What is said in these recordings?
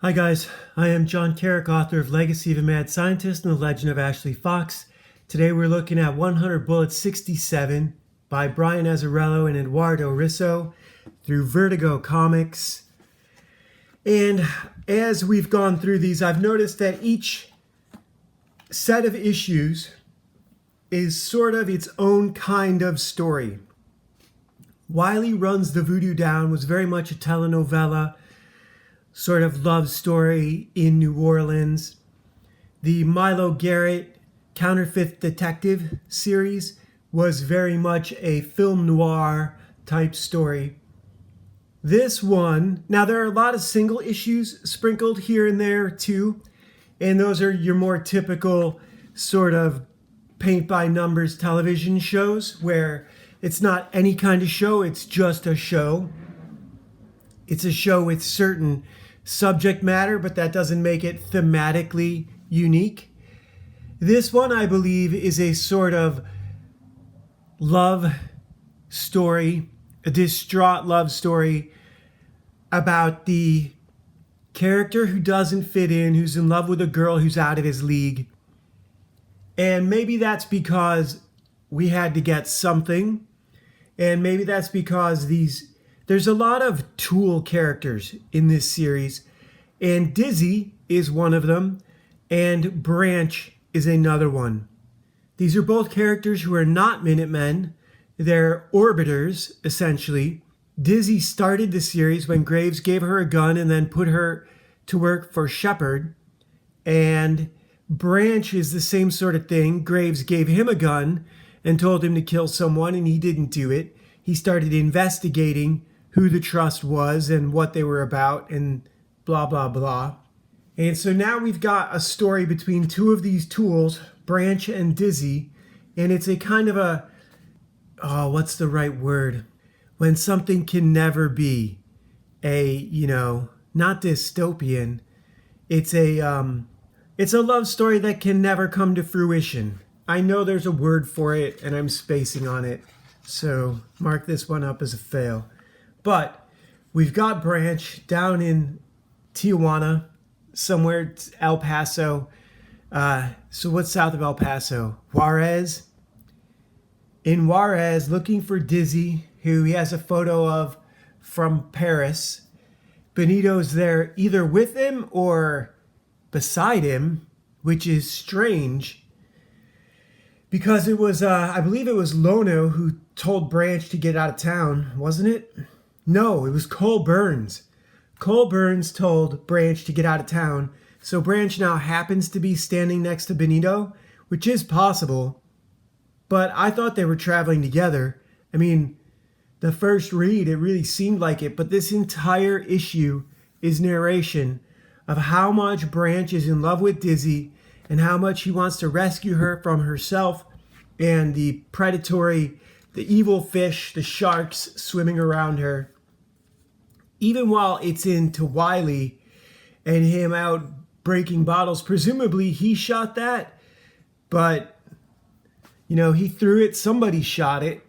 Hi guys, I am John Carrick, author of Legacy of a Mad Scientist and The Legend of Ashley Fox. Today we're looking at 100 Bullets 67 by Brian Azzarello and Eduardo Risso through Vertigo Comics. And as we've gone through these, I've noticed that each set of issues is sort of its own kind of story. Wiley Runs the Voodoo Down was very much a telenovela, sort of love story in New Orleans. The Milo Garrett Counterfeit Detective series was very much a film noir type story. This one, now there are a lot of single issues sprinkled here and there too, and those are your more typical sort of paint by numbers television shows where it's not any kind of show, it's just a show. It's a show with certain subject matter, but that doesn't make it thematically unique. This one, I believe, is a sort of love story, a distraught love story about the character who doesn't fit in, who's in love with a girl who's out of his league. And maybe that's because we had to get something, and maybe that's because there's a lot of tool characters in this series, and Dizzy is one of them, and Branch is another one. These are both characters who are not Minutemen. They're orbiters, essentially. Dizzy started the series when Graves gave her a gun and then put her to work for Shepard, and Branch is the same sort of thing. Graves gave him a gun and told him to kill someone, and he didn't do it. He started investigating who the trust was and what they were about and blah, blah, blah. And so now we've got a story between two of these tools, Branch and Dizzy, and it's a kind of a, what's the right word? When something can never be not dystopian. It's a love story that can never come to fruition. I know there's a word for it and I'm spacing on it, so mark this one up as a fail. But we've got Branch down in Tijuana, somewhere El Paso. So what's south of El Paso? Juarez. In Juarez, looking for Dizzy, who he has a photo of from Paris. Benito's there either with him or beside him, which is strange because it was, I believe it was Lono who told Branch to get out of town, wasn't it? No, it was Cole Burns. Cole Burns told Branch to get out of town, so Branch now happens to be standing next to Benito, which is possible, but I thought they were traveling together. I mean, the first read, it really seemed like it, but this entire issue is narration of how much Branch is in love with Dizzy and how much he wants to rescue her from herself and the evil fish, the sharks swimming around her. Even while it's into Wiley and him out breaking bottles, presumably he shot that, but, he threw it, somebody shot it,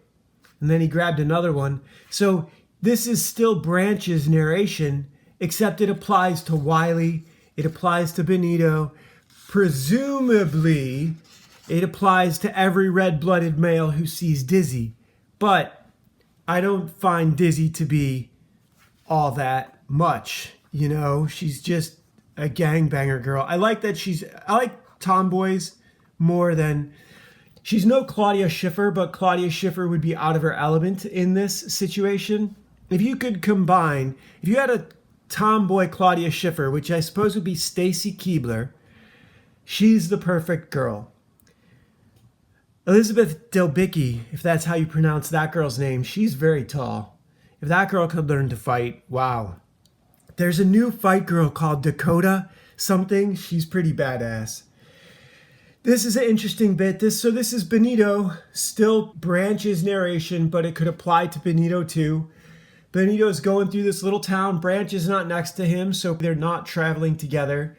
and then he grabbed another one. So this is still Branch's narration, except it applies to Wiley, it applies to Benito, presumably it applies to every red-blooded male who sees Dizzy. But I don't find Dizzy to be all that much, she's just a gangbanger girl. I like tomboys more than, she's no Claudia Schiffer, but Claudia Schiffer would be out of her element in this situation. If you had a tomboy Claudia Schiffer, which I suppose would be Stacy Keibler, she's the perfect girl. Elizabeth Debicki, if that's how you pronounce that girl's name, she's very tall. If that girl could learn to fight, wow. There's a new fight girl called Dakota something. She's pretty badass. This is an interesting bit. This is Benito, still Branch's narration, but it could apply to Benito too. Benito's going through this little town. Branch is not next to him, so they're not traveling together.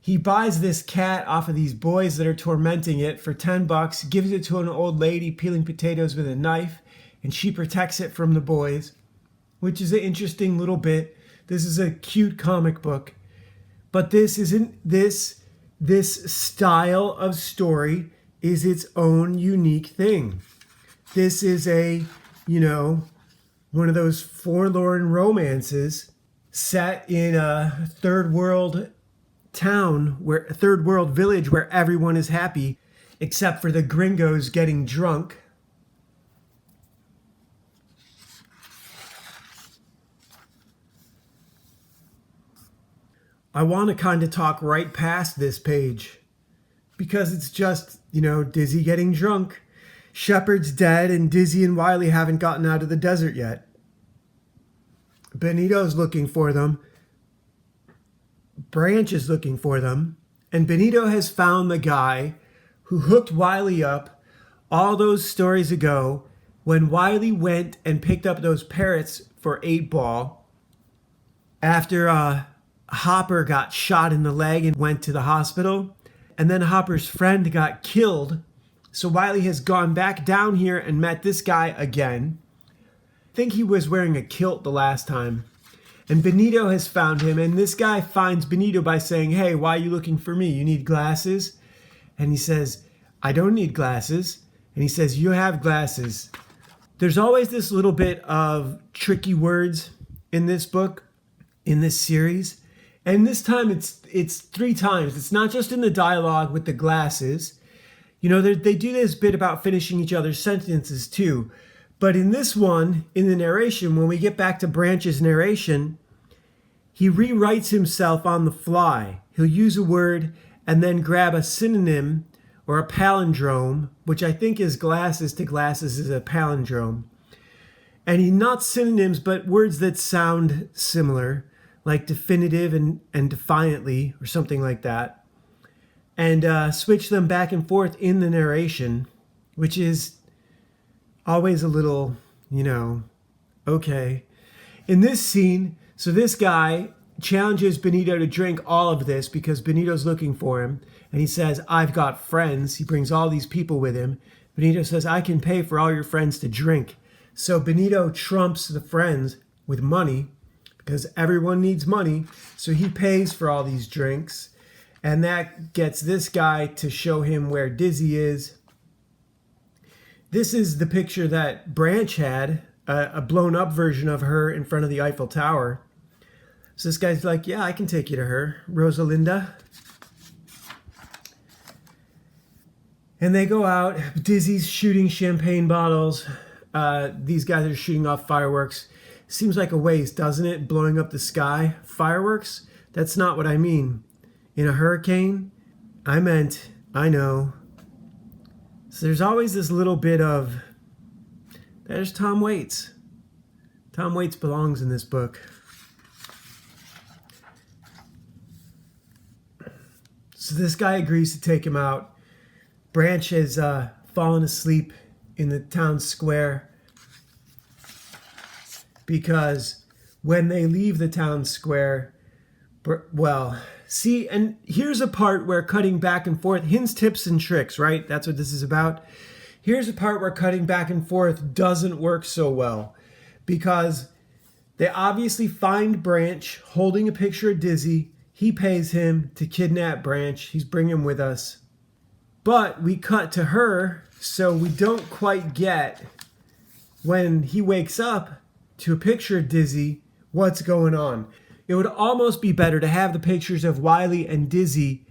He buys this cat off of these boys that are tormenting it for $10, gives it to an old lady peeling potatoes with a knife, and she protects it from the boys, which is an interesting little bit. This is a cute comic book. But this isn't this style of story is its own unique thing. This is a, one of those forlorn romances set in a third world town, where a third world village where everyone is happy except for the gringos getting drunk. I want to kind of talk right past this page because it's just, Dizzy getting drunk. Shepard's dead and Dizzy and Wiley haven't gotten out of the desert yet. Benito's looking for them. Branch is looking for them. And Benito has found the guy who hooked Wiley up all those stories ago when Wiley went and picked up those parrots for 8-Ball after Hopper got shot in the leg and went to the hospital. And then Hopper's friend got killed. So Wiley has gone back down here and met this guy again. I think he was wearing a kilt the last time. And Benito has found him. And this guy finds Benito by saying, "Hey, why are you looking for me? You need glasses?" And he says, "I don't need glasses." And he says, "You have glasses." There's always this little bit of tricky words in this book, in this series. And this time it's 3 times. It's not just in the dialogue with the glasses. They do this bit about finishing each other's sentences too. But in this one, in the narration, when we get back to Branch's narration, he rewrites himself on the fly. He'll use a word and then grab a synonym or a palindrome, which I think is glasses to glasses is a palindrome. And he not synonyms, but words that sound similar, like definitive and defiantly or something like that. And switch them back and forth in the narration, which is always a little, okay. In this scene, so this guy challenges Benito to drink all of this because Benito's looking for him. And he says, "I've got friends." He brings all these people with him. Benito says, "I can pay for all your friends to drink." So Benito trumps the friends with money because everyone needs money. So he pays for all these drinks. And that gets this guy to show him where Dizzy is. This is the picture that Branch had, a blown up version of her in front of the Eiffel Tower. So this guy's like, "Yeah, I can take you to her, Rosalinda." And they go out. Dizzy's shooting champagne bottles. These guys are shooting off fireworks. Seems like a waste, doesn't it? Blowing up the sky. Fireworks? That's not what I mean. In a hurricane? I know. So there's always this little bit of, there's Tom Waits. Tom Waits belongs in this book. So this guy agrees to take him out. Branch has fallen asleep in the town square because when they leave the town square, see, and here's a part where cutting back and forth, hints, tips, and tricks, right? That's what this is about. Here's a part where cutting back and forth doesn't work so well because they obviously find Branch holding a picture of Dizzy. He pays him to kidnap Branch. He's bringing him with us. But we cut to her, so we don't quite get, when he wakes up to a picture of Dizzy, what's going on. It would almost be better to have the pictures of Wiley and Dizzy.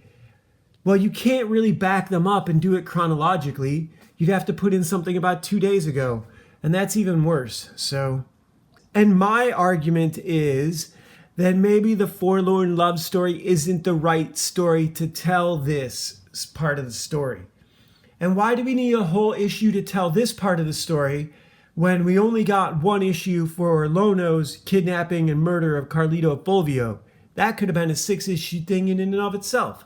Well, you can't really back them up and do it chronologically. You'd have to put in something about 2 days ago, and that's even worse. And my argument is that maybe the forlorn love story isn't the right story to tell this part of the story. And why do we need a whole issue to tell this part of the story when we only got 1 issue for Lono's kidnapping and murder of Carlito Fulvio? That could have been a 6-issue thing in and of itself.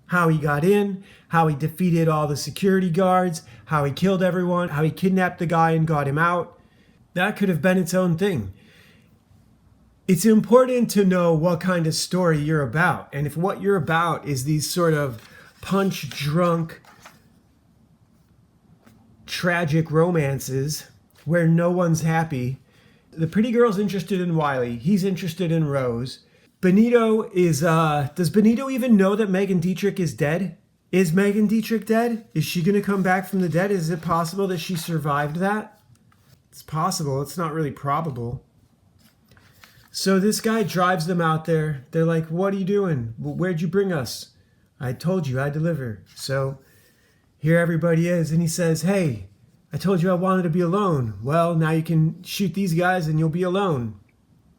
How he got in, how he defeated all the security guards, how he killed everyone, how he kidnapped the guy and got him out. That could have been its own thing. It's important to know what kind of story you're about. And if what you're about is these sort of punch-drunk, tragic romances where no one's happy. The pretty girl's interested in Wiley. He's interested in Rose. Benito is, does Benito even know that Megan Dietrich is dead? Is Megan Dietrich dead? Is she going to come back from the dead? Is it possible that she survived that? It's possible. It's not really probable. So this guy drives them out there. They're like, what are you doing? Where'd you bring us? I told you I deliver. So here everybody is. And he says, hey, I told you I wanted to be alone. Well, now you can shoot these guys and you'll be alone.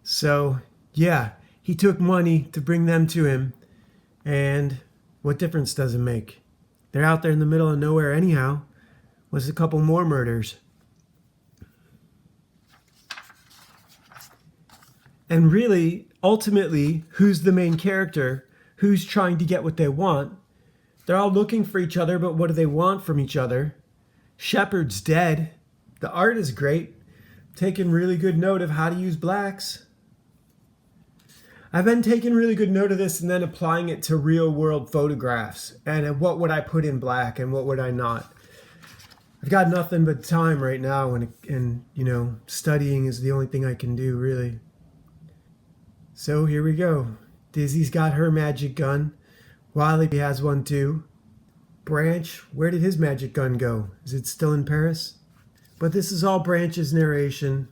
So yeah, he took money to bring them to him. And what difference does it make? They're out there in the middle of nowhere anyhow. Was a couple more murders. And really, ultimately, who's the main character? Who's trying to get what they want? They're all looking for each other, but what do they want from each other? Shepard's dead. The art is great. Taking really good note of how to use blacks. I've been taking really good note of this and then applying it to real world photographs. And what would I put in black and what would I not? I've got nothing but time right now, and you know, studying is the only thing I can do, really. So here we go. Dizzy's got her magic gun. Wiley has one too. Branch, where did his magic gun go? Is it still in Paris? But this is all Branch's narration.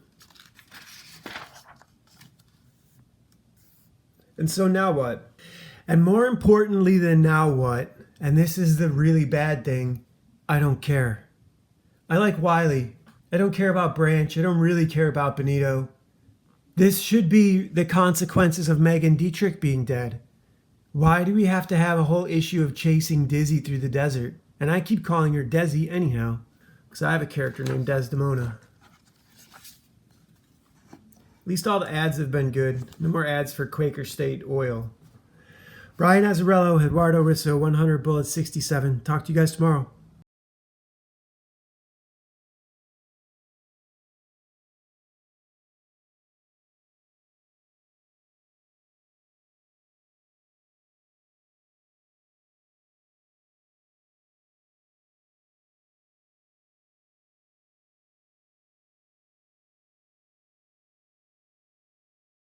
And so now what? And more importantly than now what, and this is the really bad thing, I don't care. I like Wiley. I don't care about Branch. I don't really care about Benito. This should be the consequences of Megan Dietrich being dead. Why do we have to have a whole issue of chasing Dizzy through the desert? And I keep calling her Desi anyhow, because I have a character named Desdemona. At least all the ads have been good. No more ads for Quaker State oil. Brian Azzarello, Eduardo Risso, 100 Bullets 67. Talk to you guys tomorrow.